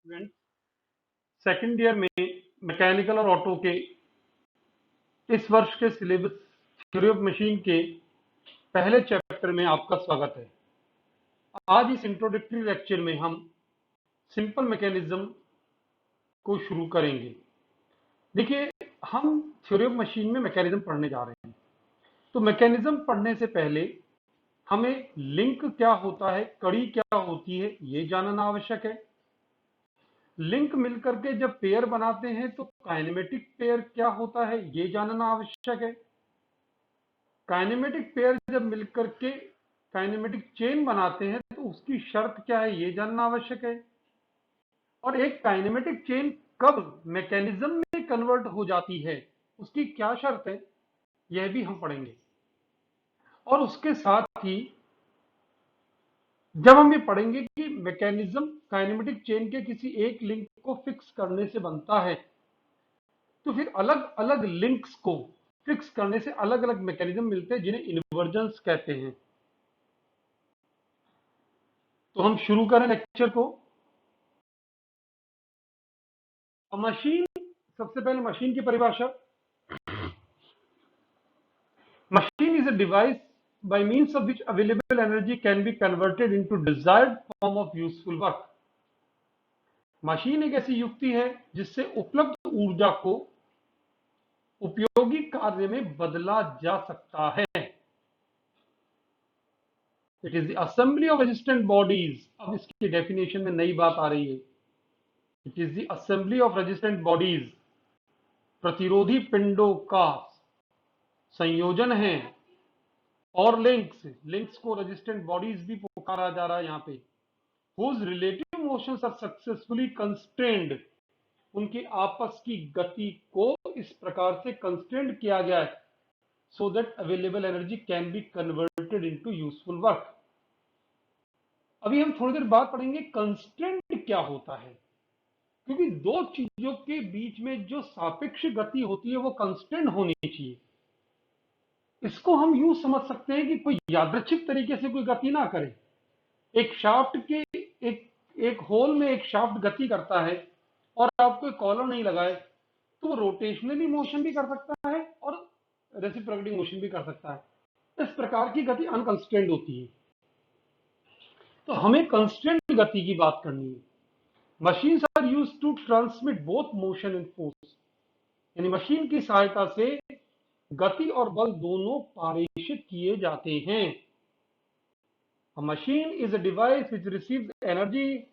Student, second year में mechanical और auto के इस वर्ष के सिलेबस थ्योरी ऑफ मशीन के पहले चैप्टर में आपका स्वागत है। आज इस इंट्रोडक्टरी लेक्चर में हम सिंपल मैकेनिज्म को शुरू करेंगे। देखिए, हम थ्योरी ऑफ मशीन में मैकेनिज्म पढ़ने जा रहे हैं, तो मैकेनिज्म पढ़ने से पहले हमें लिंक क्या होता है, कड़ी क्या होती है, ये जानना आवश्यक है। लिंक मिलकर के जब पेयर बनाते हैं तो काइनेमेटिक पेयर क्या होता है, ये जानना आवश्यक है। काइनेमेटिक पेयर जब मिलकर के काइनेमेटिक चेन बनाते हैं तो उसकी शर्त क्या है, ये जानना आवश्यक है। और एक काइनेमेटिक चेन कब मैकेनिज्म में कन्वर्ट हो जाती है, उसकी क्या शर्त है, यह भी हम पढ़ेंगे। और उसके साथ ही जब हम ये पढ़ेंगे कि मैकेनिज्म काइनेमेटिक चेन के किसी एक लिंक को फिक्स करने से बनता है, तो फिर अलग अलग लिंक्स को फिक्स करने से अलग अलग मैकेनिज्म मिलते हैं जिन्हें इन्वर्जन्स कहते हैं। तो हम शुरू करें लेक्चर को। मशीन, सबसे पहले मशीन की परिभाषा। Machine is a device by means of which available energy can be converted into desired form of useful work। Machine एक ऐसी युक्ति है जिससे उपलब्ध ऊर्जा को उपयोगी कार्य में बदला जा सकता है। It is the assembly of resistant bodies. अब इसकी डेफिनेशन में नई बात आ रही है। It is the assembly of resistant bodies, प्रतिरोधी पिंडों का संयोजन है। और लिंक्स को रेजिस्टेंट बॉडीज भी पुकारा जा रहा है यहाँ पे। whose relative motions are successfully constrained, उनकी आपस की गति को इस प्रकार से कंस्ट्रेंड किया गया है so that available energy can be converted into useful work। अभी हम थोड़ी देर बाद पढ़ेंगे कंस्ट्रेंट क्या होता है, क्योंकि दो चीजों के बीच में जो सापेक्ष गति होती है वो कंस्ट्रेंट होनी चाहिए। इसको हम यूं समझ सकते हैं कि कोई यादृच्छिक तरीके से कोई गति ना करे। एक शाफ्ट के एक होल में एक शाफ्ट गति करता है और आप कोई कॉलर नहीं लगाए तो वो रोटेशनली मोशन भी कर सकता है और रेसिप्रोकेटिंग मोशन भी कर सकता है। इस प्रकार की गति अनकंस्ट्रेंड होती है। तो हमें कंस्ट्रेंट गति की बात करनी है। Machines are used to transmit both motion and force, यानी मशीन की सहायता से गति और बल दोनों पारेषित किए जाते हैं। A machine is a device which receives energy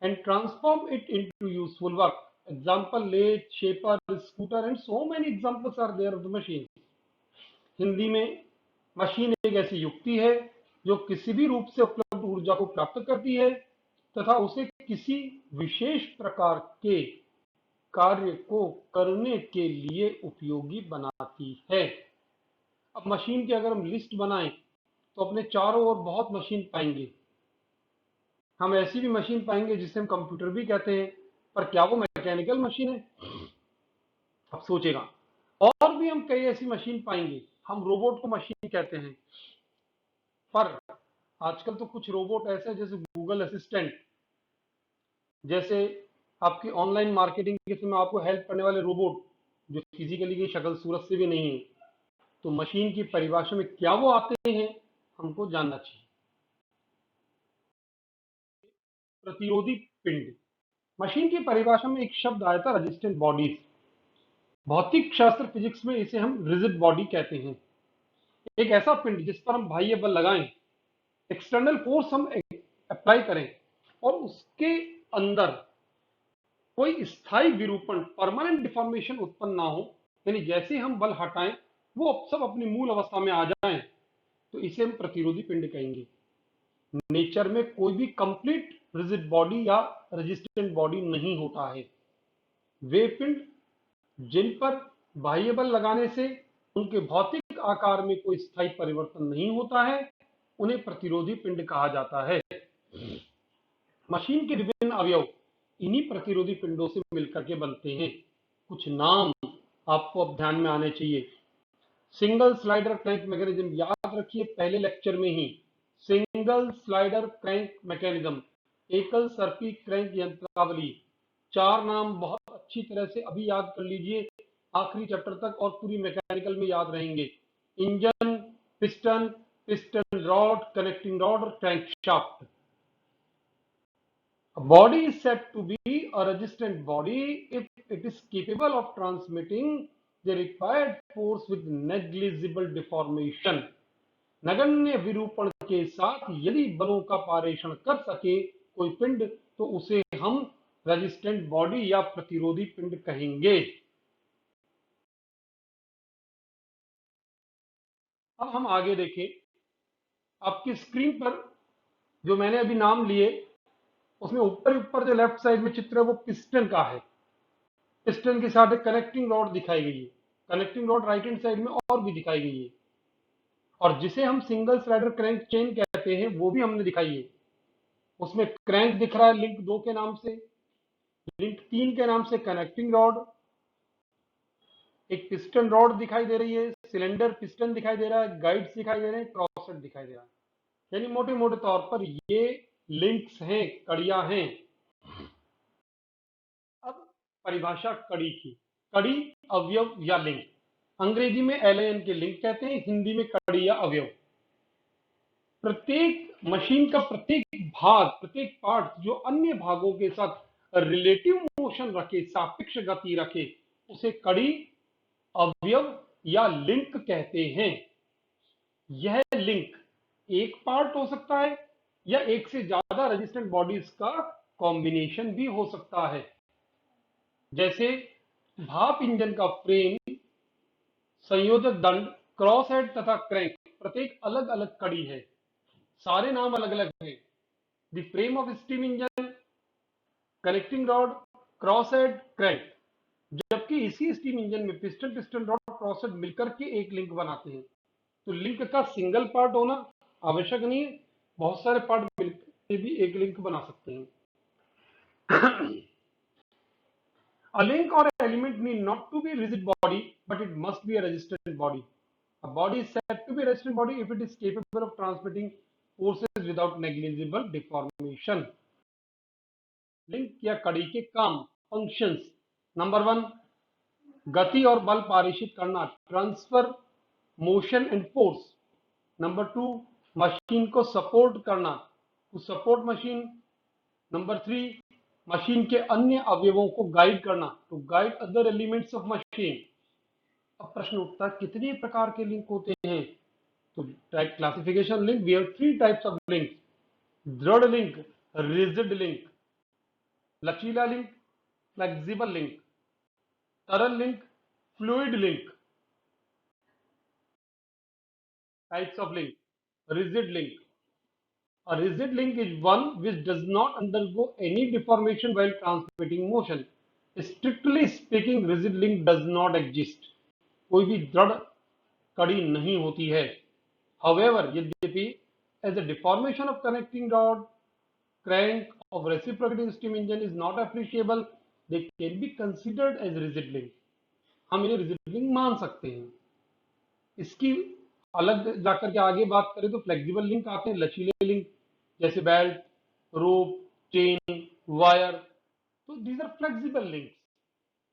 and transform it into useful work। Example, lathe, shaper, scooter and so many examples are there of the machine। Hindi में मशीन एक ऐसी युक्ति है जो किसी भी रूप से उपलब्ध ऊर्जा को प्राप्त करती है तथा उसे किसी विशेष प्रकार के कार्य को करने के लिए उपयोगी बनाती है। अब मशीन की अगर हम लिस्ट बनाएं तो अपने चारों ओर बहुत मशीन पाएंगे। हम ऐसी भी मशीन पाएंगे जिसे हम कंप्यूटर भी कहते हैं, पर क्या वो मैकेनिकल मशीन है? अब सोचेगा। और भी हम कई ऐसी मशीन पाएंगे, हम रोबोट को मशीन कहते हैं, पर आजकल तो कुछ रोबोट ऐसे हैं जैसे गूगल असिस्टेंट, जैसे आपकी ऑनलाइन मार्केटिंग के समय आपको हेल्प करने वाले रोबोट जो फिजिकली की शक्ल सूरत से भी नहीं है। तो मशीन की परिभाषा में क्या वो आते हैं, हमको जानना चाहिए। प्रतिरोधी पिंड, मशीन की परिभाषा में एक शब्द आया था रेजिस्टेंट बॉडीज। भौतिक शास्त्र फिजिक्स में इसे हम रिजिड बॉडी कहते हैं। एक ऐसा पिंड जिस पर हम बाह्य बल लगाएं, एक्सटर्नल फोर्स हम अप्लाई करें और उसके अंदर कोई स्थायी विरूपण, परमानेंट डिफॉर्मेशन उत्पन्न ना हो, यानी जैसे हम बल हटाएं वो सब अपनी मूल अवस्था में आ जाएं, तो इसे हम प्रतिरोधी पिंड कहेंगे। नेचर में कोई भी कंप्लीट रिजिड बॉडी या रेजिस्टेंट बॉडी नहीं होता है। वे पिंड जिन पर बाह्य बल लगाने से उनके भौतिक आकार में कोई स्थायी परिवर्तन नहीं होता है, उन्हें प्रतिरोधी पिंड कहा जाता है। मशीन के विभिन्न अवयव इन्हीं प्रतिरोधी पिंडों से मिलकर के बनते हैं। कुछ नाम आपको अब ध्यान में आने चाहिए। सिंगल स्लाइडर क्रैंक मैकेनिज्म, याद रखिए पहले लेक्चर में ही, सिंगल स्लाइडर क्रैंक मैकेनिज्म एकल सर्पी क्रैंक यंत्रावली। 4 नाम बहुत अच्छी तरह से अभी याद कर लीजिए, आखिरी चैप्टर तक और पूरी मैकेनिकल में याद रहेंगे। Engine, piston, piston rod, connecting rod और crankshaft. A body is said to be a resistant body if it is capable of transmitting the required force with negligible deformation. नगण्य विरूपण के साथ यदि बलों का पारेषण कर सके कोई पिंड तो उसे हम रेजिस्टेंट बॉडी या प्रतिरोधी पिंड कहेंगे। अब हम आगे देखें, आपकी स्क्रीन पर जो मैंने अभी नाम लिए उसमें ऊपर जो लेफ्ट साइड में चित्र है वो पिस्टन का है। पिस्टन के साथ एक कनेक्टिंग रॉड दिखाई गई है, connecting rod right hand side में और भी दिखाई गई है, और जिसे हम सिंगल स्लाइडर क्रैंक चेन कहते हैं वो भी हमने दिखाई है। उसमें क्रैंक दिख रहा है लिंक 2 के नाम से, लिंक 3 के नाम से कनेक्टिंग रॉड, एक पिस्टन रॉड दिखाई दे रही है, सिलेंडर पिस्टन दिखाई दे रहा है, गाइड्स दिखाई दे रहे हैं, क्रॉससेट दिखाई दे रहा है। यानी मोटे मोटे तौर पर ये लिंक्स हैं, कड़ियां हैं। अब परिभाषा कड़ी की, कड़ी अवयव या लिंक। अंग्रेजी में LAN के लिंक कहते हैं, हिंदी में कड़ी या अवयव। प्रत्येक मशीन का प्रत्येक भाग, प्रत्येक पार्ट जो अन्य भागों के साथ रिलेटिव मोशन रखे, सापेक्ष गति रखे, उसे कड़ी, अवयव या लिंक कहते हैं। यह लिंक एक पार्ट हो सकता है या एक से ज्यादा रेजिस्टेंट बॉडीज का कॉम्बिनेशन भी हो सकता है। जैसे भाप इंजन का फ्रेम, संयोजक दंड, क्रॉस हेड तथा क्रैंक प्रत्येक अलग अलग कड़ी है, सारे नाम अलग अलग हैं। The frame of steam engine, connecting rod, cross head, crank. जबकि इसी स्टीम इंजन में piston, piston rod, cross head मिलकर के एक लिंक बनाते हैं। तो लिंक का सिंगल पार्ट होना आवश्यक नहीं है, बहुत सारे पार्ट मिलकर भी एक लिंक बना सकते हैं। A link or element need not to be a rigid body, but it must be a resistant body. A body is said to be a resistant body if it is capable of transmitting forces without negligible deformation. Link या कड़ी के काम, functions. Number 1, गति और बल पारिषित करना, transfer motion and force. Number 2, machine को सपोर्ट करना, to support machine. Number 3, machine के अन्य अवयवों को गाइड करना, to guide other elements of machine. अब प्रश्न उठता है कितने प्रकार के लिंक होते हैं? तो classification link, we have 3 types of link: दृढ़ लिंक, रिजिड लिंक, लचीला लिंक, फ्लेक्सिबल लिंक, तरल link, fluid link. Types of link, rigid link. A rigid link is one which does not undergo any deformation while transmitting motion. Strictly speaking, rigid link does not exist. कोई भी दृढ़ कड़ी नहीं होती है। However, यद्यपि, as a deformation of connecting rod, crank of reciprocating steam engine is not appreciable, they can be considered as rigid link. हम इन्हें rigid link मान सकते हैं। इसकी अलग जाकर के आगे बात करें तो फ्लेक्सिबल लिंक आते हैं, लचीले लिंक जैसे बेल्ट, रोप, चेन, वायर। तो दीज आर फ्लेक्सिबल लिंक्स।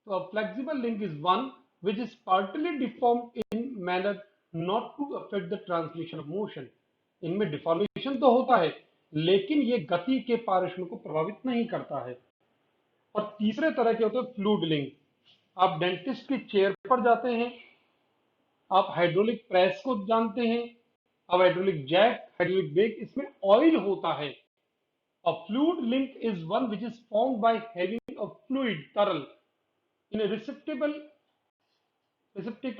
तो flexible link is one which is partly deformed in manner not to affect the transmission of motion. इनमें डिफॉर्मेशन तो होता है लेकिन ये गति के पारेषण को प्रभावित नहीं करता है। और तीसरे तरह के होते हैं फ्लूइड लिंक। आप डेंटिस्ट की चेयर पर जाते हैं, आप हाइड्रोलिक प्रेस को जानते हैं, अब हाइड्रोलिक जैक, हाइड्रोलिक ब्रेक, इसमें ऑयल होता है। A fluid link is one which is formed by having a fluid, तरल, in a receptacle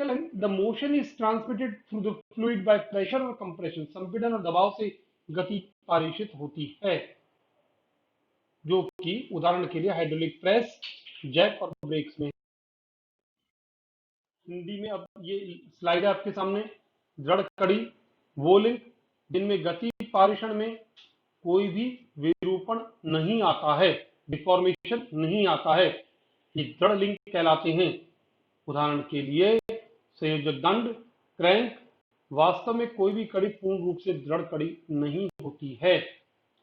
and the motion is transmitted through the fluid by pressure or compression. संपीड़न और दबाव से गति पारिषित होती है, जो कि उदाहरण के लिए हाइड्रोलिक प्रेस, जैक और ब्रेक्स में। हिंदी में अब ये स्लाइड है आपके सामने। दृढ़ कड़ी वो लिंक जिनमें गति पारिषण में कोई भी विरूपण नहीं आता है, डिफॉर्मेशन नहीं आता है, ये दृढ़ लिंक कहलाते हैं। उदाहरण के लिए संयोजक दंड, क्रैंक। वास्तव में कोई भी कड़ी पूर्ण रूप से दृढ़ कड़ी नहीं होती है।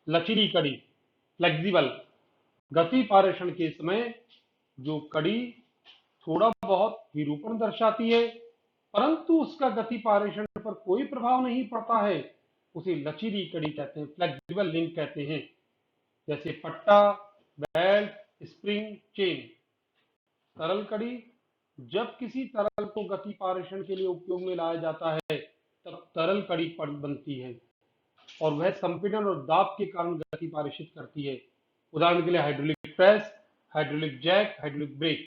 लचीली कड़ी, फ्लेक्सिबल, गति पारेषण के समय जो कड़ी थोड़ा बहुत विरूपण दर्शाती है परंतु उसका गति पारेषण पर कोई प्रभाव नहीं पड़ता है, उसे लचीली कड़ी कहते हैं, फ्लेक्सिबल लिंक कहते हैं। जैसे पट्टा, बेल्ट, स्प्रिंग, चेन। तरल कड़ी, जब किसी तरल को गति पारेषण के लिए उपयोग में लाया जाता है तब तरल कड़ी बनती है और वह संपीड़न और दाब के कारण गति पारेषित करती है। उदाहरण के लिए hydraulic press, hydraulic jack, hydraulic brake.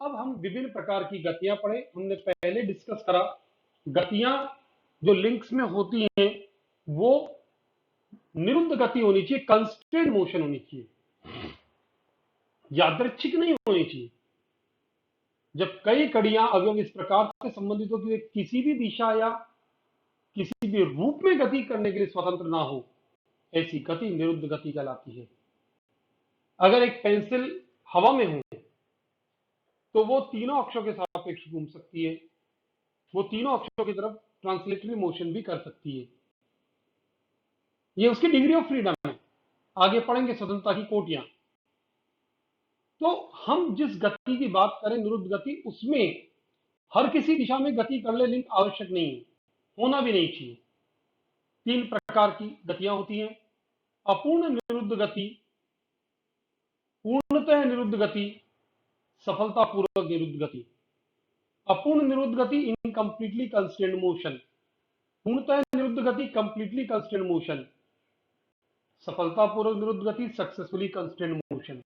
अब हम विभिन्न प्रकार की गतियां पढ़े। हमने पहले डिस्कस करा गतियां जो लिंक्स में होती हैं वो निरुद्ध गति होनी चाहिए, कंस्ट्रेंट मोशन होनी चाहिए, यादृच्छिक नहीं होनी चाहिए। जब कई कड़ियां अवयव इस प्रकार से संबंधित हो कि किसी भी दिशा या किसी भी रूप में गति करने के लिए स्वतंत्र ना हो, ऐसी गति निरुद्ध गति कहलाती है। अगर एक पेंसिल हवा में हो तो वो तीनों अक्षों के सापेक्ष घूम सकती है, वो तीनों अक्षों की तरफ ट्रांसलेटरी मोशन भी कर सकती है। ये उसकी डिग्री ऑफ फ्रीडम है। आगे पढ़ेंगे स्वतंत्रता की कोटियां। तो हम जिस गति की बात करें निरुद्ध गति, उसमें हर किसी दिशा में गति कर ले लिंक आवश्यक नहीं है, होना भी नहीं चाहिए। तीन प्रकार की गतियां होती हैं। अपूर्ण निरुद्ध गति, पूर्णतः निरुद्ध गति, सफलतापूर्वक निरुद्ध गति। अपूर्ण निरुद्ध गति इनकम्प्लीटली कंस्ट्रेंड मोशन, पूर्णतः निरुद्ध गति कंप्लीटली कंस्ट्रेंड मोशन, सफलतापूर्वक निरुद्ध गति सक्सेसफुली कंस्ट्रेंड मोशन।